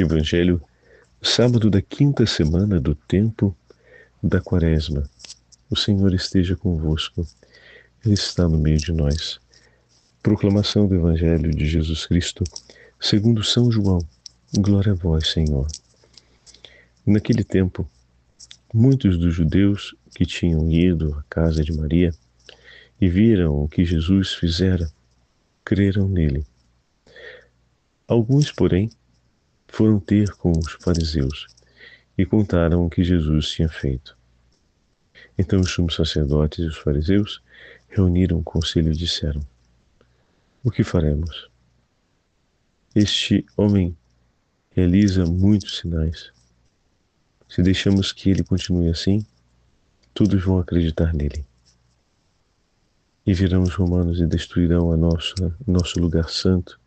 Evangelho, sábado da quinta semana do tempo da Quaresma. O Senhor esteja convosco. Ele está no meio de nós. Proclamação do Evangelho de Jesus Cristo, segundo São João. Glória a vós, Senhor. Naquele tempo, muitos dos judeus que tinham ido à casa de Maria e viram o que Jesus fizera, creram nele. Alguns, porém, foram ter com os fariseus e contaram o que Jesus tinha feito. Então os sumos sacerdotes e os fariseus reuniram o conselho e disseram: o que faremos? Este homem realiza muitos sinais. Se deixamos que ele continue assim, todos vão acreditar nele. E virão os romanos e destruirão nosso lugar santo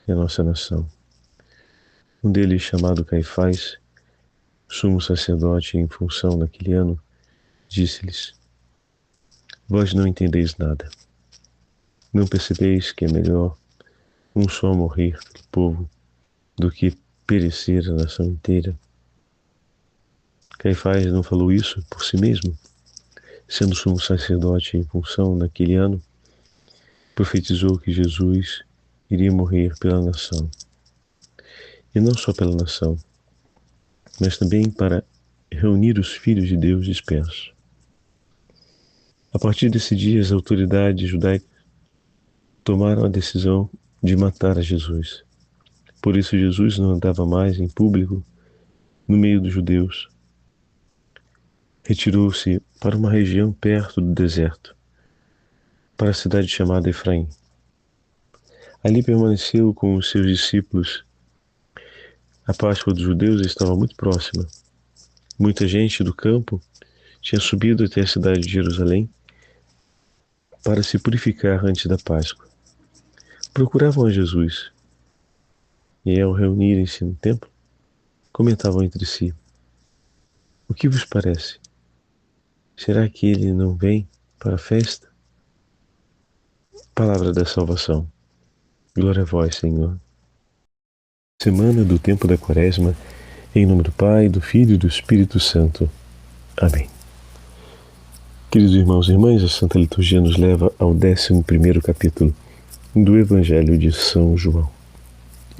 e a nossa nação. Um deles, chamado Caifás, sumo sacerdote em função naquele ano, disse-lhes: vós não entendeis nada. Não percebeis que é melhor um só morrer pelo povo do que perecer a nação inteira? Caifás não falou isso por si mesmo, sendo sumo sacerdote em função naquele ano, profetizou que Jesus iria morrer pela nação. E não só pela nação, mas também para reunir os filhos de Deus dispersos. A partir desse dia, as autoridades judaicas tomaram a decisão de matar a Jesus. Por isso Jesus não andava mais em público no meio dos judeus. Retirou-se para uma região perto do deserto, para a cidade chamada Efraim. Ali permaneceu com os seus discípulos. A Páscoa dos judeus estava muito próxima. Muita gente do campo tinha subido até a cidade de Jerusalém para se purificar antes da Páscoa. Procuravam a Jesus e, ao reunirem-se no templo, comentavam entre si: o que vos parece? Será que ele não vem para a festa? Palavra da salvação. Glória a vós, Senhor. Semana do tempo da Quaresma, em nome do Pai, do Filho e do Espírito Santo. Amém. Queridos irmãos e irmãs, a Santa Liturgia nos leva ao 11º capítulo do Evangelho de São João.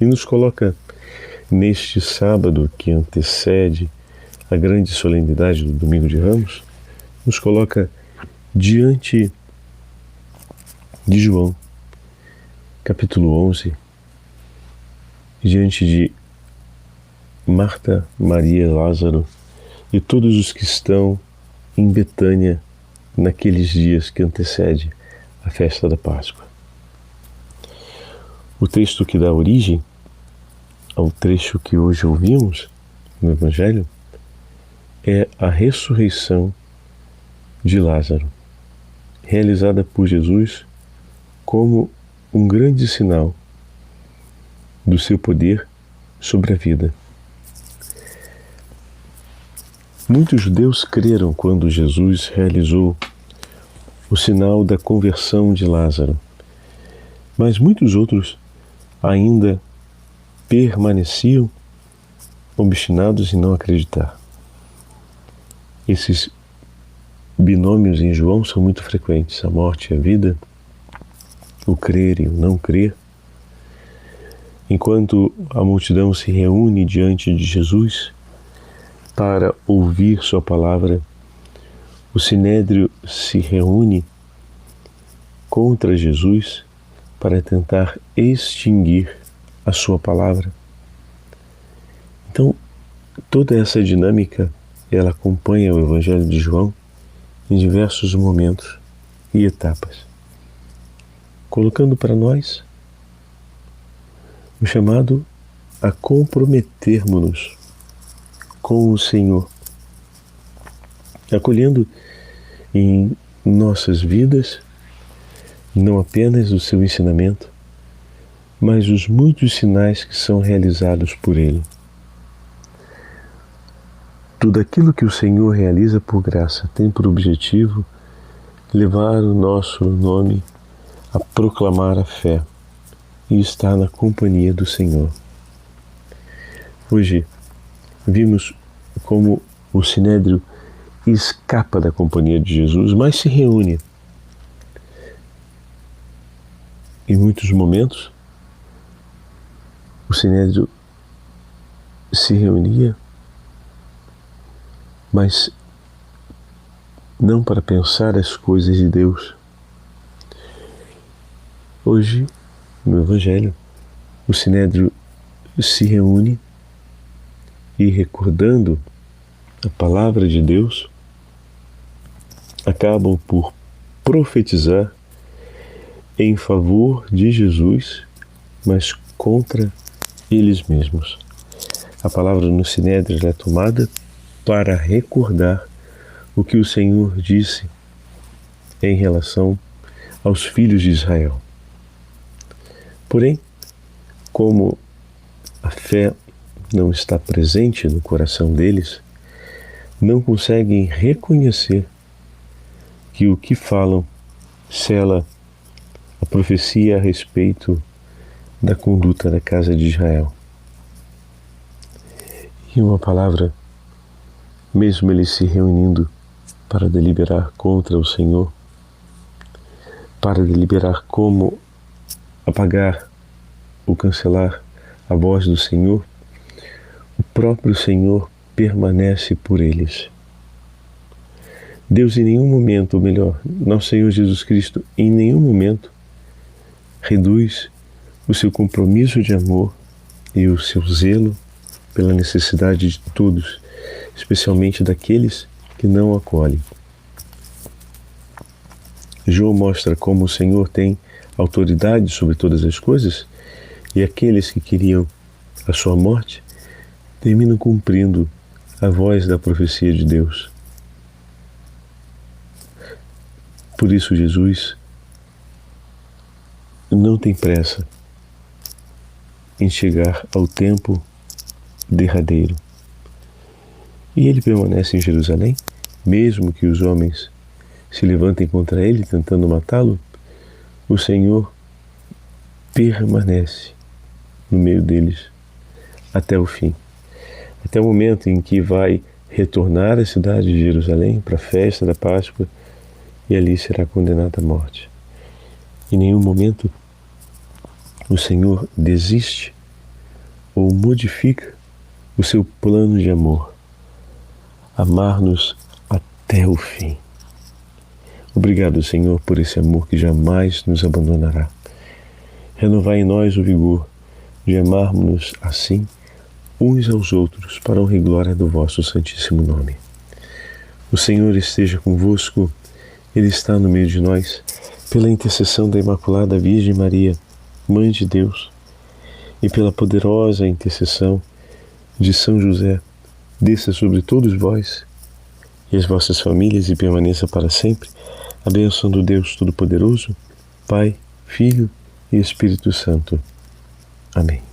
E nos coloca neste sábado que antecede a grande solenidade do Domingo de Ramos, nos coloca diante de João, capítulo 11, diante de Marta, Maria, Lázaro e todos os que estão em Betânia naqueles dias que antecede a festa da Páscoa. O texto que dá origem ao trecho que hoje ouvimos no Evangelho é a ressurreição de Lázaro, realizada por Jesus como um grande sinal do seu poder sobre a vida. Muitos judeus creram quando Jesus realizou o sinal da conversão de Lázaro, mas muitos outros ainda permaneciam obstinados em não acreditar. Esses binômios em João são muito frequentes: a morte e a vida, o crer e o não crer. Enquanto a multidão se reúne diante de Jesus para ouvir sua palavra, o Sinédrio se reúne contra Jesus para tentar extinguir a sua palavra. Então, toda essa dinâmica, ela acompanha o Evangelho de João em diversos momentos e etapas, colocando para nós o chamado a comprometermos-nos com o Senhor, acolhendo em nossas vidas não apenas o seu ensinamento, mas os muitos sinais que são realizados por Ele. Tudo aquilo que o Senhor realiza por graça tem por objetivo levar o nosso nome a proclamar a fé e estar na companhia do Senhor. Hoje vimos como o Sinédrio escapa da companhia de Jesus, mas se reúne. Em muitos momentos, o Sinédrio se reunia, mas não para pensar as coisas de Deus. Hoje, no Evangelho, o Sinédrio se reúne e, recordando a palavra de Deus, acabam por profetizar em favor de Jesus, mas contra eles mesmos. A palavra no Sinédrio é tomada para recordar o que o Senhor disse em relação aos filhos de Israel. Porém, como a fé não está presente no coração deles, não conseguem reconhecer que o que falam sela a profecia a respeito da conduta da casa de Israel. E uma palavra, mesmo eles se reunindo para deliberar contra o Senhor, para deliberar como apagar ou cancelar a voz do Senhor, o próprio Senhor permanece por eles. Deus em nenhum momento, ou melhor, nosso Senhor Jesus Cristo em nenhum momento reduz o seu compromisso de amor e o seu zelo pela necessidade de todos, especialmente daqueles que não acolhem. João mostra como o Senhor tem autoridade sobre todas as coisas e aqueles que queriam a sua morte terminam cumprindo a voz da profecia de Deus. Por isso Jesus não tem pressa em chegar ao tempo derradeiro. E ele permanece em Jerusalém, mesmo que os homens se levantem contra ele, tentando matá-lo, o Senhor permanece no meio deles até o fim. Até o momento em que vai retornar à cidade de Jerusalém para a festa da Páscoa e ali será condenado à morte. Em nenhum momento o Senhor desiste ou modifica o seu plano de amor, amar-nos até o fim. Obrigado, Senhor, por esse amor que jamais nos abandonará. Renovai em nós o vigor de amarmos-nos assim uns aos outros para a honra e glória do vosso santíssimo nome. O Senhor esteja convosco, Ele está no meio de nós, pela intercessão da Imaculada Virgem Maria, Mãe de Deus, e pela poderosa intercessão de São José, desça sobre todos vós e as vossas famílias e permaneça para sempre a bênção do Deus Todo-Poderoso, Pai, Filho e Espírito Santo. Amém.